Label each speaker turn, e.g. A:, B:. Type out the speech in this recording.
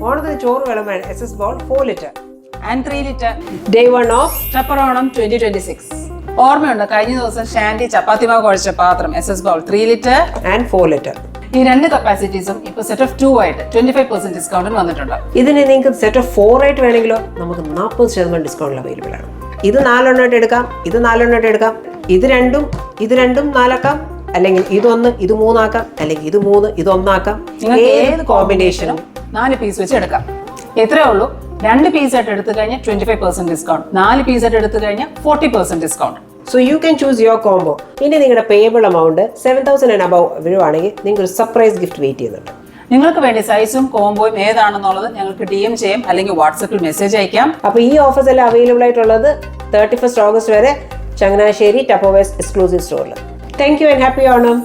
A: ഓണത്തിന് ചോറ് വിളമ്പാൻ SS Bowl 4 litre
B: and 3 litre.
A: Day 1 of
B: ടപ്പറോണം 2026. ഓർമ്മയുണ്ടോ കഴിഞ്ഞ ദിവസം ഷാൻഡി ചപ്പാത്തി മാവ് കുഴച്ച പാത്രം SS Bowl 3 litre
A: and 4 litre.
B: ഈ രണ്ട് കപ്പാസിറ്റീസും ഇപ്പോൾ സെറ്റ് ഓഫ് 2 ആയിട്ട് 25% ഡിസ്കൗണ്ടിൽ വന്നിട്ടുണ്ട്.
A: ഇതിന് നിങ്ങൾക്ക് സെറ്റ് ഓഫ് 4 ആയിട്ട് വേണമെങ്കിലോ നമുക്ക് 40% ഡിസ്കൗണ്ടിൽ അവൈലബിൾ ആണ്. ഇത് 4 എണ്ണമായിട്ട് എടുക്കാം, ഇത് 4 എണ്ണമായിട്ട് എടുക്കാം, ഇത് രണ്ടും 4 ആക്കാം, അല്ലെങ്കിൽ ഇതൊന്ന് ഇത് 3 ആക്കാം, അല്ലെങ്കിൽ ഇത് 3 ഇത് 1 ആക്കാം.
B: നിങ്ങൾക്ക് ഏത് കോമ്പിനേഷനും 4 പീസ് വെച്ച് എടുക്കാം. എത്രയേ ഉള്ളൂ, 2 പീസ് ആയിട്ട് എടുത്തു കഴിഞ്ഞാൽ 25% ഡിസ്കൗണ്ട്, 4 പീസ് ആയിട്ട് എടുത്തു കഴിഞ്ഞാൽ 40% discount.
A: So you can choose your combo. ഇനി നിങ്ങളുടെ പേയബിൾ എമൗണ്ട് 7,000 ആൻഡ് അബവ് വരുവാണെങ്കിൽ നിങ്ങൾക്ക് ഒരു സർപ്രൈസ് ഗിഫ്റ്റ് വെയിറ്റ് ചെയ്യുന്നുണ്ട്.
B: നിങ്ങൾക്ക് വേണ്ടി സൈസും കോംബോയും ഏതാണെന്നുള്ളത് ഞങ്ങൾക്ക് DM ചെയ്യാം, അല്ലെങ്കിൽ വാട്സപ്പിൽ മെസ്സേജ് അയക്കാം.
A: അപ്പോൾ ഈ ഓഫേഴ്സ് എല്ലാം അവൈലബിൾ ആയിട്ടുള്ളത് 31 ഓഗസ്റ്റ് വരെ ചങ്ങനാശ്ശേരി ടപ്പോവേഴ്സ് എക്സ്ക്ലൂസീവ് സ്റ്റോറിൽ. Thank you and happy Onam.